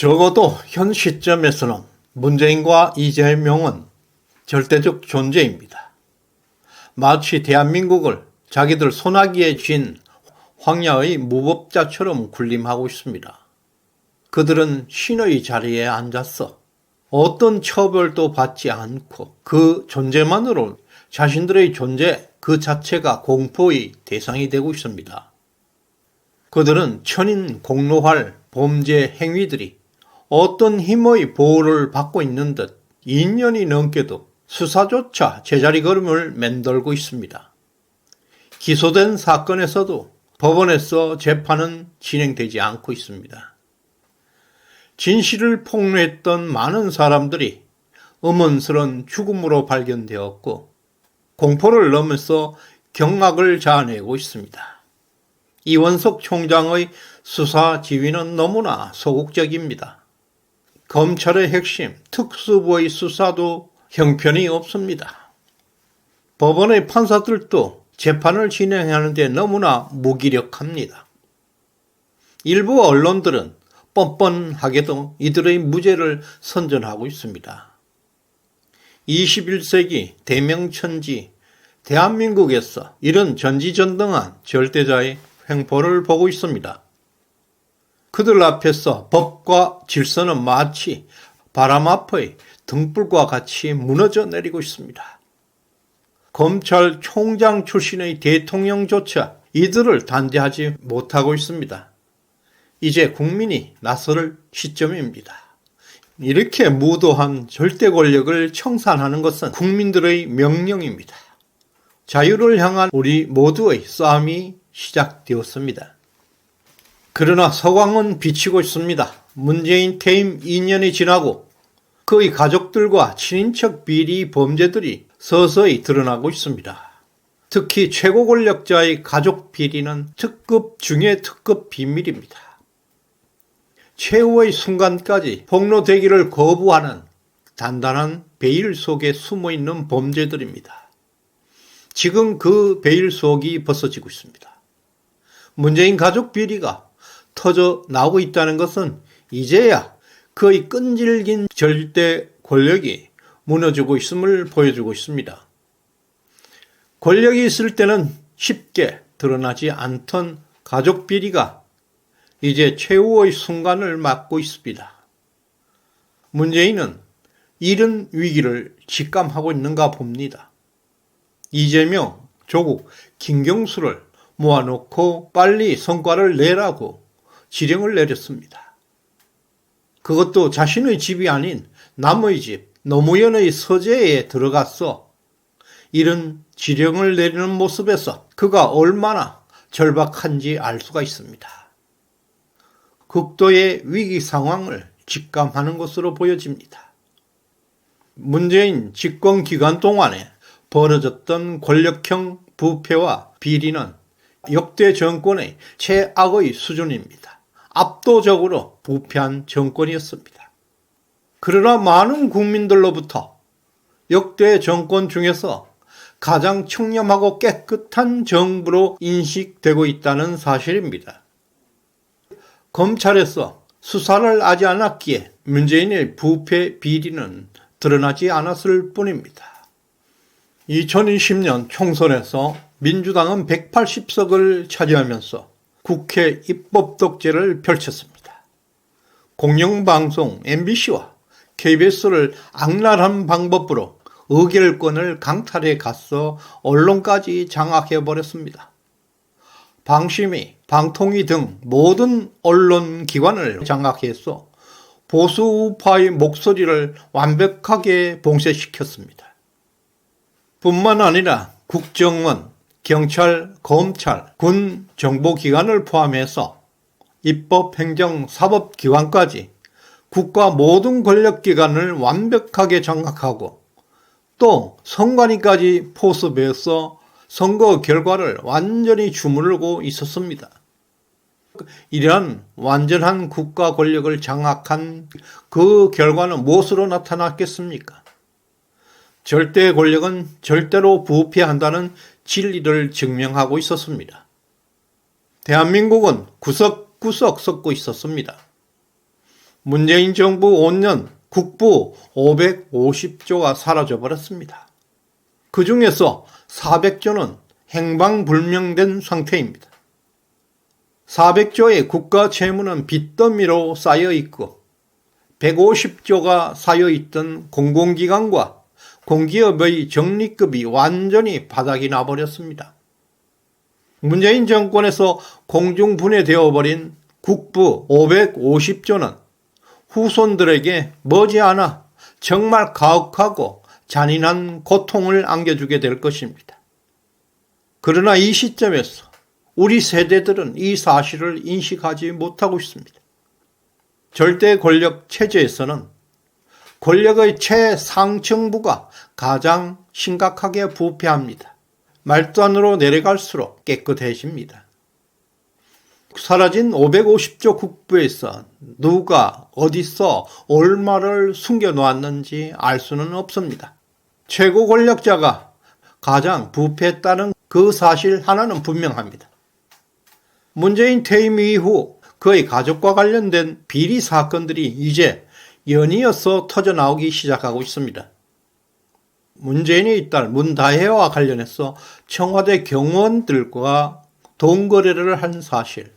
적어도 현 시점에서는 문재인과 이재명은 절대적 존재입니다. 마치 대한민국을 자기들 소나기에 쥔 황야의 무법자처럼 군림하고 있습니다. 그들은 신의 자리에 앉아서 어떤 처벌도 받지 않고 그 존재만으로 자신들의 존재 그 자체가 공포의 대상이 되고 있습니다. 그들은 천인 공노할 범죄 행위들이 어떤 힘의 보호를 받고 있는 듯 2년이 넘게도 수사조차 제자리 걸음을 맴돌고 있습니다. 기소된 사건에서도 법원에서 재판은 진행되지 않고 있습니다. 진실을 폭로했던 많은 사람들이 음원스런 죽음으로 발견되었고 공포를 넘어서 경악을 자아내고 있습니다. 이원석 총장의 수사 지휘는 너무나 소극적입니다. 검찰의 핵심 특수부의 수사도 형편이 없습니다. 법원의 판사들도 재판을 진행하는 데 너무나 무기력합니다. 일부 언론들은 뻔뻔하게도 이들의 무죄를 선전하고 있습니다. 21세기 대명천지 대한민국에서 이런 전지전능한 절대자의 횡포를 보고 있습니다. 그들 앞에서 법과 질서는 마치 바람 앞의 등불과 같이 무너져 내리고 있습니다. 검찰총장 출신의 대통령조차 이들을 단죄하지 못하고 있습니다. 이제 국민이 나설 시점입니다. 이렇게 무도한 절대 권력을 청산하는 것은 국민들의 명령입니다. 자유를 향한 우리 모두의 싸움이 시작되었습니다. 그러나 서광은 비치고 있습니다. 문재인 퇴임 2년이 지나고 그의 가족들과 친인척 비리 범죄들이 서서히 드러나고 있습니다. 특히 최고 권력자의 가족 비리는 특급 중에 특급 비밀입니다. 최후의 순간까지 폭로되기를 거부하는 단단한 베일 속에 숨어있는 범죄들입니다. 지금 그 베일 속이 벗어지고 있습니다. 문재인 가족 비리가 터져 나오고 있다는 것은 이제야 그의 끈질긴 절대 권력이 무너지고 있음을 보여주고 있습니다. 권력이 있을 때는 쉽게 드러나지 않던 가족 비리가 이제 최후의 순간을 맞고 있습니다. 문재인은 이런 위기를 직감하고 있는가 봅니다. 이재명, 조국, 김경수를 모아놓고 빨리 성과를 내라고 지령을 내렸습니다. 그것도 자신의 집이 아닌 남의 집, 노무현의 서재에 들어가서 이런 지령을 내리는 모습에서 그가 얼마나 절박한지 알 수가 있습니다. 극도의 위기 상황을 직감하는 것으로 보여집니다. 문재인 집권 기간 동안에 벌어졌던 권력형 부패와 비리는 역대 정권의 최악의 수준입니다. 압도적으로 부패한 정권이었습니다. 그러나 많은 국민들로부터 역대 정권 중에서 가장 청렴하고 깨끗한 정부로 인식되고 있다는 사실입니다. 검찰에서 수사를 하지 않았기에 문재인의 부패 비리는 드러나지 않았을 뿐입니다. 2020년 총선에서 민주당은 180석을 차지하면서 국회 입법 독재를 펼쳤습니다. 공영방송 MBC와 KBS를 악랄한 방법으로 의결권을 강탈해 갔어 언론까지 장악해버렸습니다. 방심위, 방통위 등 모든 언론기관을 장악해서 보수 우파의 목소리를 완벽하게 봉쇄시켰습니다. 뿐만 아니라 국정원, 경찰, 검찰, 군, 정보기관을 포함해서 입법, 행정, 사법기관까지 국가 모든 권력기관을 완벽하게 장악하고 또 선관위까지 포섭해서 선거 결과를 완전히 주무르고 있었습니다. 이러한 완전한 국가 권력을 장악한 그 결과는 무엇으로 나타났겠습니까? 절대 권력은 절대로 부패한다는 진리를 증명하고 있었습니다. 대한민국은 구석구석 썩고 있었습니다. 문재인 정부 5년 국부 550조가 사라져버렸습니다. 그 중에서 400조는 행방불명된 상태입니다. 400조의 국가 채무는 빚더미로 쌓여있고 150조가 쌓여있던 공공기관과 공기업의 적립급이 완전히 바닥이 나버렸습니다. 문재인 정권에서 공중분해되어 버린 국부 550조는 후손들에게 머지않아 정말 가혹하고 잔인한 고통을 안겨주게 될 것입니다. 그러나 이 시점에서 우리 세대들은 이 사실을 인식하지 못하고 있습니다. 절대 권력 체제에서는 권력의 최상층부가 가장 심각하게 부패합니다. 말단으로 내려갈수록 깨끗해집니다. 사라진 550조 국부에서 누가 어디서 얼마를 숨겨놓았는지 알 수는 없습니다. 최고 권력자가 가장 부패했다는 그 사실 하나는 분명합니다. 문재인 퇴임 이후 그의 가족과 관련된 비리 사건들이 이제 연이어서 터져나오기 시작하고 있습니다. 문재인의 딸 문다혜와 관련해서 청와대 경호원들과 돈 거래를 한 사실,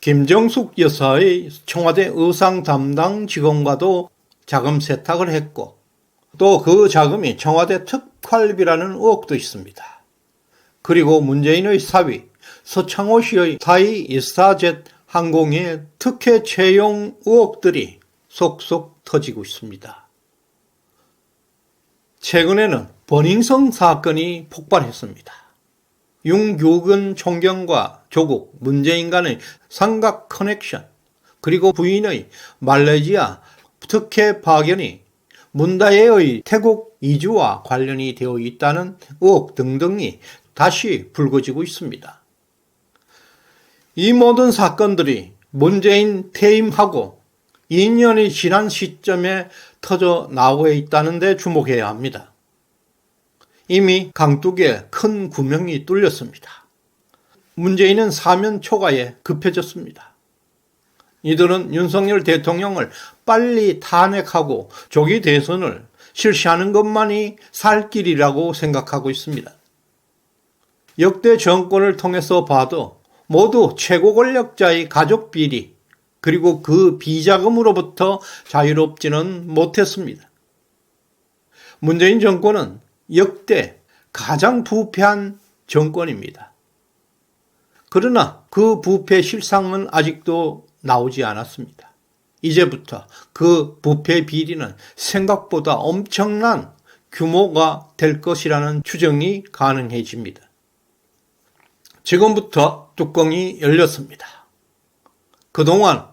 김정숙 여사의 청와대 의상 담당 직원과도 자금 세탁을 했고 또 그 자금이 청와대 특활비라는 의혹도 있습니다. 그리고 문재인의 사위 서창호 씨의 타이 이스타젯 항공의 특혜 채용 의혹들이 속속 터지고 있습니다. 최근에는 버닝썬 사건이 폭발했습니다. 윤규근 총경과 조국, 문재인 간의 삼각 커넥션, 그리고 부인의 말레이시아 특혜 파견이 문다혜의 태국 이주와 관련이 되어 있다는 의혹 등등이 다시 불거지고 있습니다. 이 모든 사건들이 문재인 퇴임하고 2년이 지난 시점에 터져 나오고 있다는 데 주목해야 합니다. 이미 강둑에 큰 구멍이 뚫렸습니다. 문재인은 사면 초과에 급해졌습니다. 이들은 윤석열 대통령을 빨리 탄핵하고 조기 대선을 실시하는 것만이 살 길이라고 생각하고 있습니다. 역대 정권을 통해서 봐도 모두 최고 권력자의 가족 비리 그리고 그 비자금으로부터 자유롭지는 못했습니다. 문재인 정권은 역대 가장 부패한 정권입니다. 그러나 그 부패 실상은 아직도 나오지 않았습니다. 이제부터 그 부패 비리는 생각보다 엄청난 규모가 될 것이라는 추정이 가능해집니다. 지금부터 뚜껑이 열렸습니다. 그동안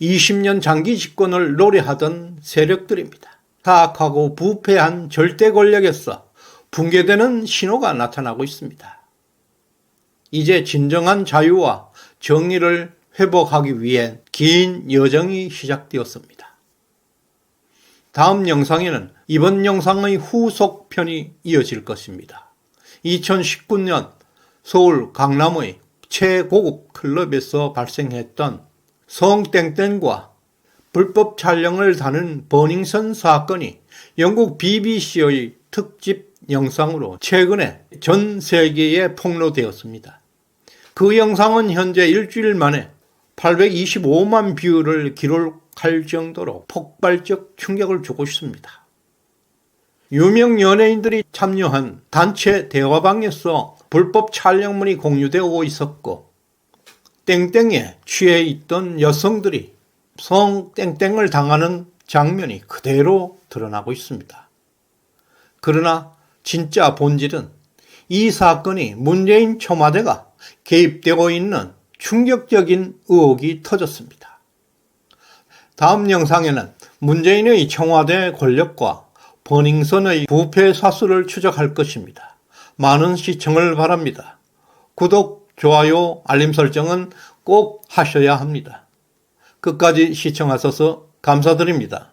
20년 장기 집권을 노래하던 세력들입니다. 타악하고 부패한 절대 권력에서 붕괴되는 신호가 나타나고 있습니다. 이제 진정한 자유와 정의를 회복하기 위해 긴 여정이 시작되었습니다. 다음 영상에는 이번 영상의 후속편이 이어질 것입니다. 2019년 서울 강남의 최고급 클럽에서 발생했던 성땡땡과 불법 촬영을 다룬 버닝썬 사건이 영국 BBC의 특집 영상으로 최근에 전 세계에 폭로되었습니다. 그 영상은 현재 일주일 만에 825만 뷰를 기록할 정도로 폭발적 충격을 주고 있습니다. 유명 연예인들이 참여한 단체 대화방에서 불법 촬영물이 공유되고 있었고 땡땡에 취해 있던 여성들이 성땡땡을 당하는 장면이 그대로 드러나고 있습니다. 그러나 진짜 본질은 이 사건이 문재인 청와대가 개입되고 있는 충격적인 의혹이 터졌습니다. 다음 영상에는 문재인의 청와대 권력과 버닝썬의 부패 사수를 추적할 것입니다. 많은 시청을 바랍니다. 구독, 좋아요, 알림 설정은 꼭 하셔야 합니다. 끝까지 시청하셔서 감사드립니다.